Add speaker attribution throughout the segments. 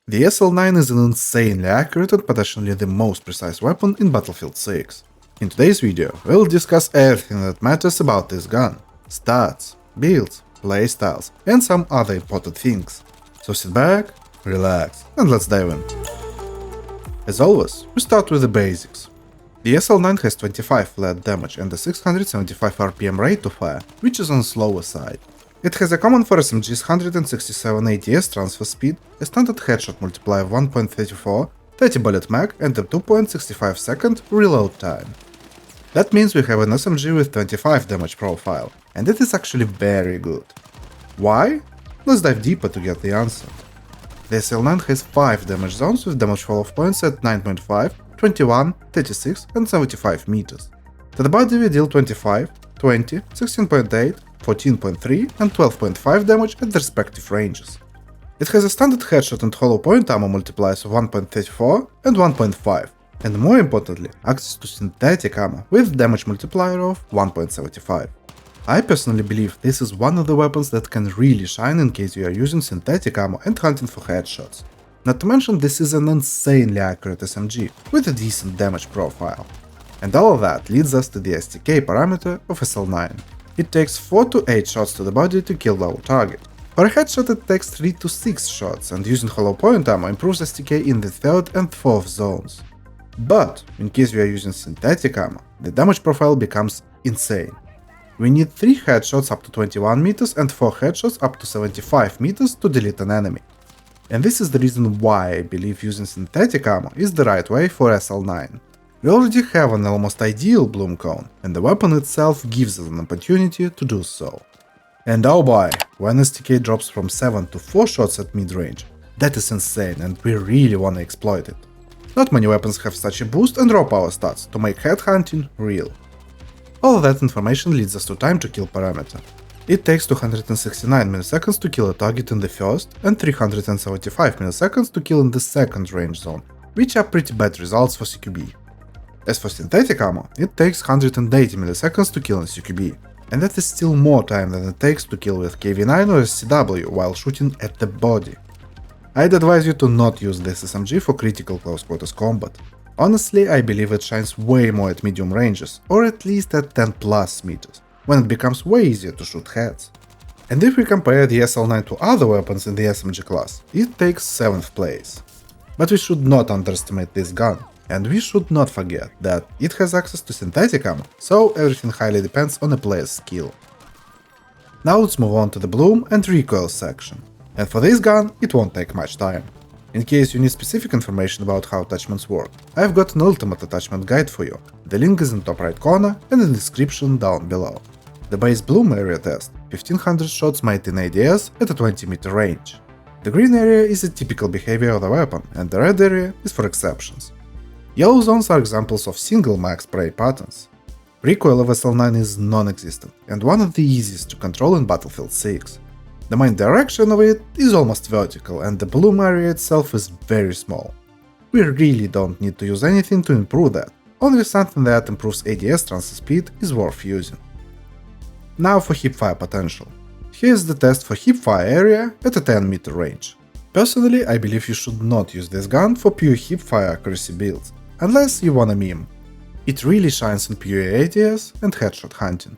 Speaker 1: The SL9 is an insanely accurate and potentially the most precise weapon in Battlefield 6. In today's video, we'll discuss everything that matters about this gun: stats, builds, playstyles, and some other important things. So sit back, relax, and let's dive in. As always, we start with the basics. The SL9 has 25 flat damage and a 675 RPM rate of fire, which is on the slower side. It has a common for SMG's 167 ADS transfer speed, a standard headshot multiplier of 1.34, 30 bullet mag, and a 2.65 second reload time. That means we have an SMG with 25 damage profile, and it is actually very good. Why? Let's dive deeper to get the answer. The SL9 has 5 damage zones with damage fall-off points at 9.5, 21, 36 and 75 meters. To the body we deal 25, 20, 16.8, 14.3 and 12.5 damage at the respective ranges. It has a standard headshot and hollow point ammo multipliers of 1.34 and 1.5, and more importantly, access to synthetic ammo with damage multiplier of 1.75. I personally believe this is one of the weapons that can really shine in case you are using synthetic ammo and hunting for headshots. Not to mention, this is an insanely accurate SMG with a decent damage profile. And all of that leads us to the STK parameter of SL9. It takes 4 to 8 shots to the body to kill our target. For a headshot it takes 3 to 6 shots, and using hollow point ammo improves STK in the 3rd and 4th zones. But in case we are using synthetic ammo, the damage profile becomes insane. We need 3 headshots up to 21 meters and 4 headshots up to 75 meters to delete an enemy. And this is the reason why I believe using synthetic ammo is the right way for SL9. We already have an almost ideal bloom cone, and the weapon itself gives us an opportunity to do so. And oh boy, when STK drops from 7 to 4 shots at mid-range, that is insane and we really wanna exploit it. Not many weapons have such a boost and raw power stats to make headhunting real. All of that information leads us to time to kill parameter. It takes 269 milliseconds to kill a target in the first and 375 milliseconds to kill in the second range zone, which are pretty bad results for CQB. As for synthetic ammo, it takes 180 milliseconds to kill in CQB, and that is still more time than it takes to kill with KV-9 or SCW while shooting at the body. I'd advise you to not use this SMG for critical close quarters combat. Honestly, I believe it shines way more at medium ranges, or at least at 10 plus meters, when it becomes way easier to shoot heads. And if we compare the SL9 to other weapons in the SMG class, it takes 7th place. But we should not underestimate this gun. And we should not forget that it has access to synthetic ammo, so everything highly depends on a player's skill. Now let's move on to the bloom and recoil section. And for this gun, it won't take much time. In case you need specific information about how attachments work, I've got an ultimate attachment guide for you. The link is in the top right corner and in the description down below. The base bloom area test: 1500 shots made in ADS at a 20 meter range. The green area is a typical behavior of the weapon, and the red area is for exceptions. Yellow zones are examples of single mag spray patterns. Recoil of SL9 is non-existent and one of the easiest to control in Battlefield 6. The main direction of it is almost vertical and the bloom area itself is very small. We really don't need to use anything to improve that, only something that improves ADS transfer speed is worth using. Now for hipfire potential. Here's the test for hipfire area at a 10 meter range. Personally, I believe you should not use this gun for pure hipfire accuracy builds, unless you want a meme. It really shines in pure ADS and headshot hunting.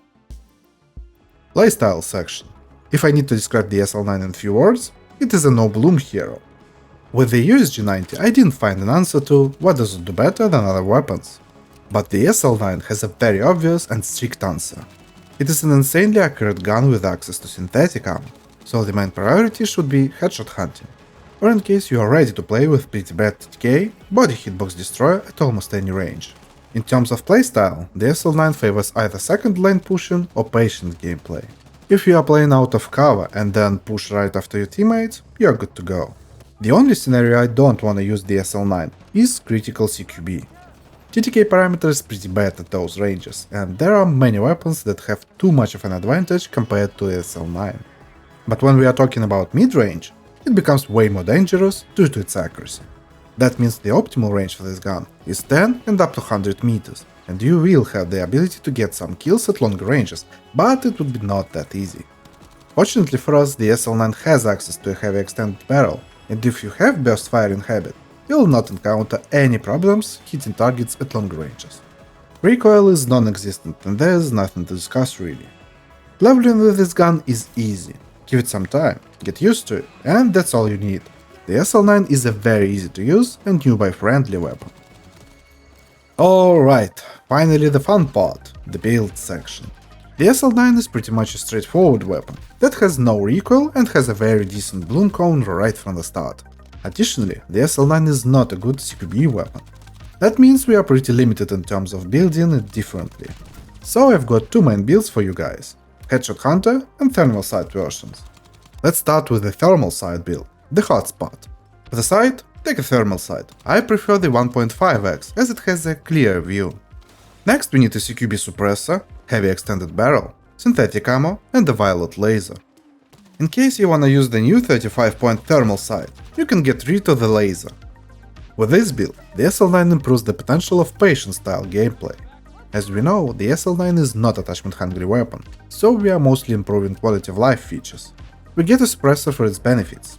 Speaker 1: Playstyle section. If I need to describe the SL9 in few words, it is a no-bloom hero. With the USG90 I didn't find an answer to what does it do better than other weapons. But the SL9 has a very obvious and strict answer. It is an insanely accurate gun with access to synthetic ammo, so the main priority should be headshot hunting. Or in case you are ready to play with pretty bad TK, body hitbox destroyer at almost any range. In terms of playstyle, the SL9 favors either second lane pushing or patient gameplay. If you are playing out of cover and then push right after your teammates, you are good to go. The only scenario I don't wanna use the SL9 is critical CQB. TTK parameter is pretty bad at those ranges, and there are many weapons that have too much of an advantage compared to the SL9. But when we are talking about mid-range, it becomes way more dangerous due to its accuracy. That means the optimal range for this gun is 10 and up to 100 meters, and you will have the ability to get some kills at longer ranges, but it would be not that easy. Fortunately for us, the SL9 has access to a heavy extended barrel, and if you have burst firing habit, you will not encounter any problems hitting targets at long ranges. Recoil is non-existent and there is nothing to discuss really. Leveling with this gun is easy. Give it some time, get used to it, and that's all you need. The SL9 is a very easy to use and nearby-friendly weapon. Alright, finally the fun part, the build section. The SL9 is pretty much a straightforward weapon that has no recoil and has a very decent bloom cone right from the start. Additionally, the SL9 is not a good CQB weapon. That means we are pretty limited in terms of building it differently. So I've got two main builds for you guys, Headshot Hunter and Thermal Sight versions. Let's start with the Thermal Sight build, the hot spot. For the sight, take a Thermal Sight. I prefer the 1.5x as it has a clear view. Next we need a CQB suppressor, heavy extended barrel, synthetic ammo and a violet laser. In case you wanna use the new 35-point Thermal Sight, you can get rid of the laser. With this build, the SL9 improves the potential of patient-style gameplay. As we know, the SL9 is not attachment-hungry weapon, so we are mostly improving quality of life features. We get a suppressor for its benefits.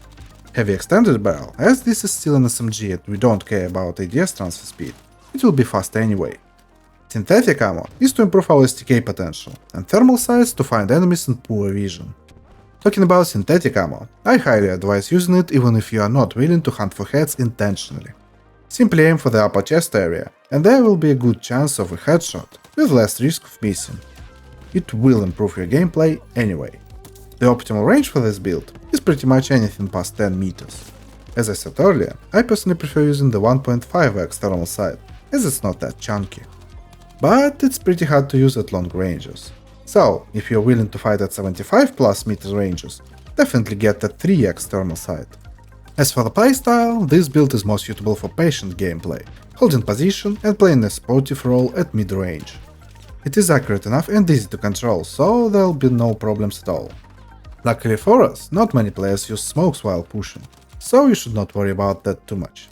Speaker 1: Heavy extended barrel, as this is still an SMG and we don't care about ADS transfer speed, it will be fast anyway. Synthetic ammo is to improve our STK potential, and thermal sights to find enemies in poor vision. Talking about synthetic ammo, I highly advise using it even if you are not willing to hunt for heads intentionally. Simply aim for the upper chest area, and there will be a good chance of a headshot, with less risk of missing. It will improve your gameplay anyway. The optimal range for this build is pretty much anything past 10 meters. As I said earlier, I personally prefer using the 1.5x thermal sight, as it's not that chunky. But it's pretty hard to use at long ranges. So, if you're willing to fight at 75 plus meters ranges, definitely get the 3x thermal sight. As for the playstyle, this build is more suitable for patient gameplay, holding position and playing a sportive role at mid-range. It is accurate enough and easy to control, so there'll be no problems at all. Luckily for us, not many players use smokes while pushing, so you should not worry about that too much.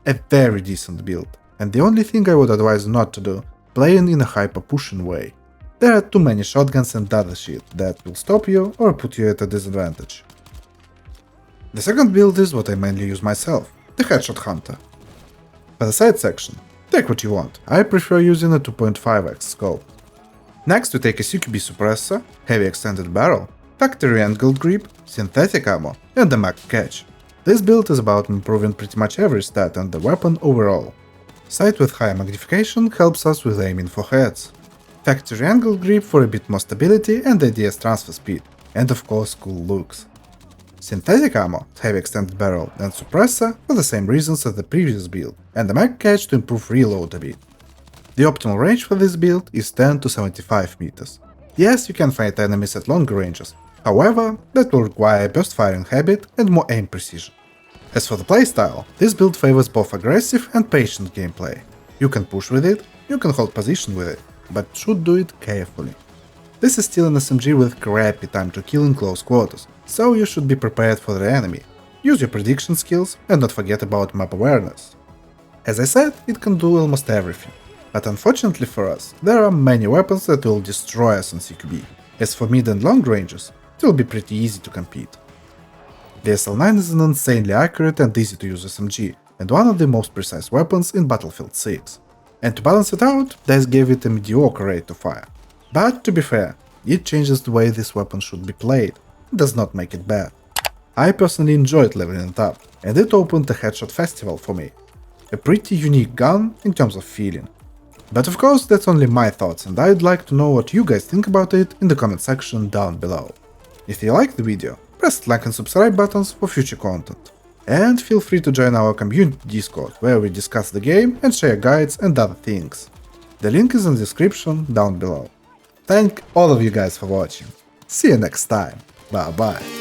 Speaker 1: A very decent build, and the only thing I would advise not to do, playing in a hyper-pushing way. There are too many shotguns and other shit that will stop you or put you at a disadvantage. The second build is what I mainly use myself, the Headshot Hunter. For the sight section, take what you want, I prefer using a 2.5x scope. Next we take a CQB suppressor, heavy extended barrel, factory angled grip, synthetic ammo, and a mag catch. This build is about improving pretty much every stat and the weapon overall. Sight with higher magnification helps us with aiming for heads. Factory angled grip for a bit more stability and ADS transfer speed, and of course cool looks. Synthetic ammo, heavy extended barrel and suppressor for the same reasons as the previous build, and the mag catch to improve reload a bit. The optimal range for this build is 10 to 75 meters. Yes, you can fight enemies at longer ranges, however, that will require a burst firing habit and more aim precision. As for the playstyle, this build favors both aggressive and patient gameplay. You can push with it, you can hold position with it, but should do it carefully. This is still an SMG with crappy time to kill in close quarters, so you should be prepared for the enemy. Use your prediction skills and not forget about map awareness. As I said, it can do almost everything, but unfortunately for us, there are many weapons that will destroy us in CQB. As for mid and long ranges, it will be pretty easy to compete. The SL9 is an insanely accurate and easy to use SMG, and one of the most precise weapons in Battlefield 6. And to balance it out, DICE gave it a mediocre rate of fire. But to be fair, it changes the way this weapon should be played, it does not make it bad. I personally enjoyed leveling it up, and it opened the Headshot Festival for me. A pretty unique gun in terms of feeling. But of course that's only my thoughts, and I'd like to know what you guys think about it in the comment section down below. If you liked the video, press the like and subscribe buttons for future content. And feel free to join our community Discord, where we discuss the game and share guides and other things. The link is in the description down below. Thank all of you guys for watching. See you next time. Bye bye.